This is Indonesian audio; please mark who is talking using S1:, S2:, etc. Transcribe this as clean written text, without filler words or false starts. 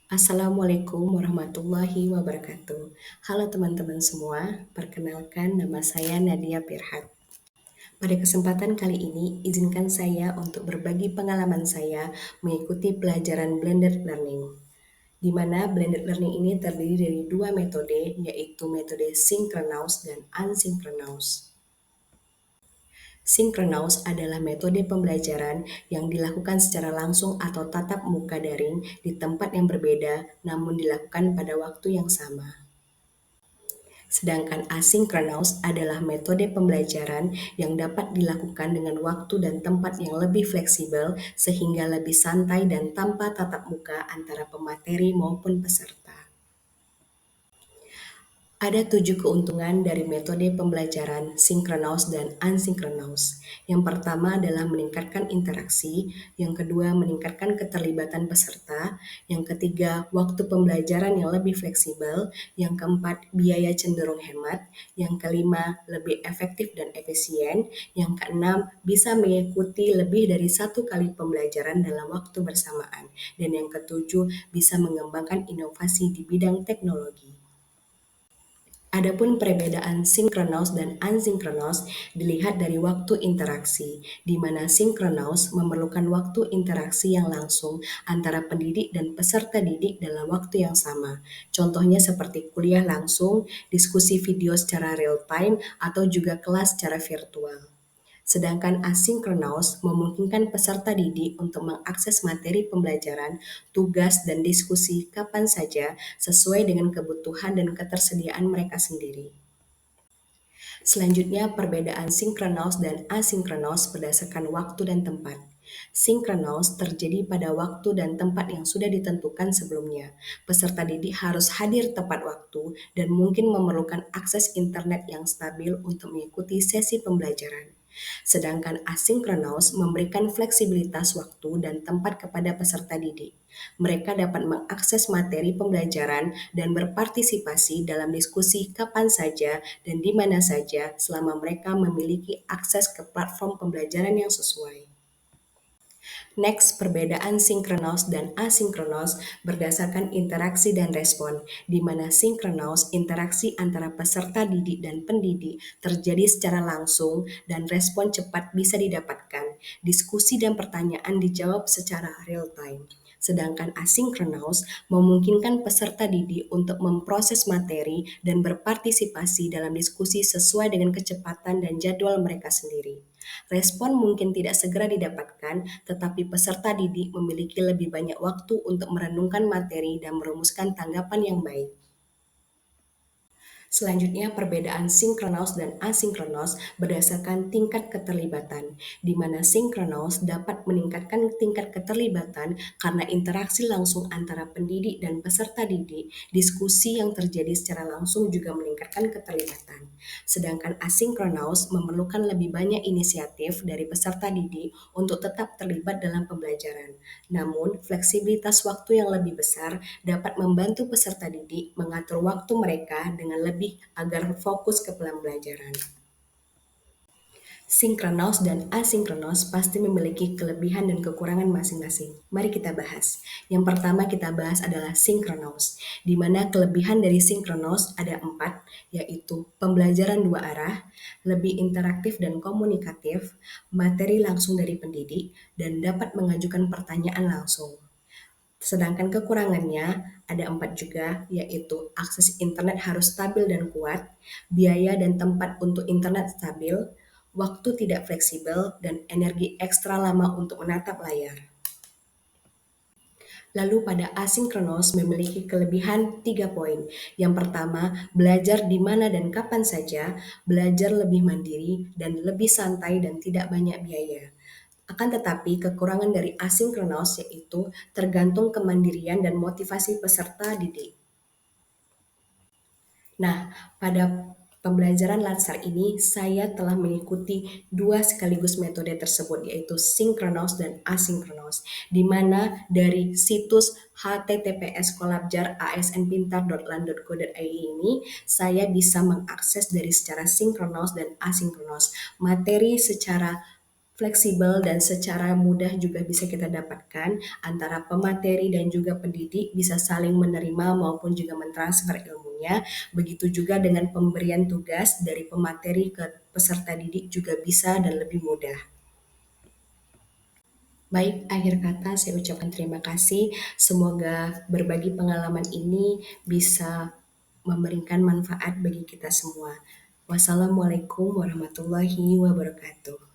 S1: Assalamualaikum warahmatullahi wabarakatuh. Halo teman-teman semua, perkenalkan nama saya Nadia Pirhat. Pada kesempatan kali ini, izinkan saya untuk berbagi pengalaman saya mengikuti pelajaran blended learning. Di mana blended learning ini terdiri dari dua metode, yaitu metode synchronous dan asynchronous. Synchronous adalah metode pembelajaran yang dilakukan secara langsung atau tatap muka daring di tempat yang berbeda, namun dilakukan pada waktu yang sama. Sedangkan asynchronous adalah metode pembelajaran yang dapat dilakukan dengan waktu dan tempat yang lebih fleksibel sehingga lebih santai dan tanpa tatap muka antara pemateri maupun peserta. Ada 7 keuntungan dari metode pembelajaran synchronous dan asynchronous. Yang pertama adalah meningkatkan interaksi, yang kedua meningkatkan keterlibatan peserta, yang ketiga waktu pembelajaran yang lebih fleksibel, yang keempat biaya cenderung hemat, yang kelima lebih efektif dan efisien, yang keenam bisa mengikuti lebih dari satu kali pembelajaran dalam waktu bersamaan, dan yang ketujuh bisa mengembangkan inovasi di bidang teknologi. Adapun perbedaan sinkronous dan asinkronous dilihat dari waktu interaksi, di mana sinkronous memerlukan waktu interaksi yang langsung antara pendidik dan peserta didik dalam waktu yang sama. Contohnya seperti kuliah langsung, diskusi video secara real time, atau juga kelas secara virtual. Sedangkan asinkronous memungkinkan peserta didik untuk mengakses materi pembelajaran, tugas, dan diskusi kapan saja sesuai dengan kebutuhan dan ketersediaan mereka sendiri. Selanjutnya, perbedaan sinkronous dan asinkronous berdasarkan waktu dan tempat. Sinkronous terjadi pada waktu dan tempat yang sudah ditentukan sebelumnya. Peserta didik harus hadir tepat waktu dan mungkin memerlukan akses internet yang stabil untuk mengikuti sesi pembelajaran. Sedangkan asinkronous memberikan fleksibilitas waktu dan tempat kepada peserta didik. Mereka dapat mengakses materi pembelajaran dan berpartisipasi dalam diskusi kapan saja dan di mana saja selama mereka memiliki akses ke platform pembelajaran yang sesuai. Next, perbedaan sinkronous dan asinkronous berdasarkan interaksi dan respon, di mana sinkronous interaksi antara peserta didik dan pendidik terjadi secara langsung dan respon cepat bisa didapatkan. Diskusi dan pertanyaan dijawab secara real time. Sedangkan asinkronous memungkinkan peserta didik untuk memproses materi dan berpartisipasi dalam diskusi sesuai dengan kecepatan dan jadwal mereka sendiri. Respon mungkin tidak segera didapatkan, tetapi peserta didik memiliki lebih banyak waktu untuk merenungkan materi dan merumuskan tanggapan yang baik. Selanjutnya, perbedaan sinkronous dan asinkronous berdasarkan tingkat keterlibatan, di mana sinkronous dapat meningkatkan tingkat keterlibatan karena interaksi langsung antara pendidik dan peserta didik. Diskusi yang terjadi secara langsung juga meningkatkan keterlibatan. Sedangkan asinkronous memerlukan lebih banyak inisiatif dari peserta didik untuk tetap terlibat dalam pembelajaran. Namun, fleksibilitas waktu yang lebih besar dapat membantu peserta didik mengatur waktu mereka dengan lebih agar fokus ke pembelajaran. Sinkronous dan asinkronous pasti memiliki kelebihan dan kekurangan masing-masing. Mari kita bahas. Yang pertama kita bahas adalah sinkronous, di mana kelebihan dari sinkronous ada 4, yaitu pembelajaran dua arah, lebih interaktif dan komunikatif, materi langsung dari pendidik, dan dapat mengajukan pertanyaan langsung. Sedangkan kekurangannya ada 4 juga, yaitu akses internet harus stabil dan kuat, biaya dan tempat untuk internet stabil, waktu tidak fleksibel, dan energi ekstra lama untuk menatap layar. Lalu pada asinkronous memiliki kelebihan 3 poin. Yang pertama, belajar di mana dan kapan saja, belajar lebih mandiri dan lebih santai dan tidak banyak biaya. Akan tetapi, kekurangan dari asinkronous yaitu tergantung kemandirian dan motivasi peserta didik. Nah, pada pembelajaran latsar ini, saya telah mengikuti 2 sekaligus metode tersebut, yaitu sinkronous dan asinkronous, di mana dari situs https://asnpintar.lan.go.id ini, saya bisa mengakses dari secara sinkronous dan asinkronous materi secara fleksibel dan secara mudah juga bisa kita dapatkan antara pemateri dan juga pendidik bisa saling menerima maupun juga mentransfer ilmunya. Begitu juga dengan pemberian tugas dari pemateri ke peserta didik juga bisa dan lebih mudah. Baik, akhir kata saya ucapkan terima kasih. Semoga berbagi pengalaman ini bisa memberikan manfaat bagi kita semua. Wassalamualaikum warahmatullahi wabarakatuh.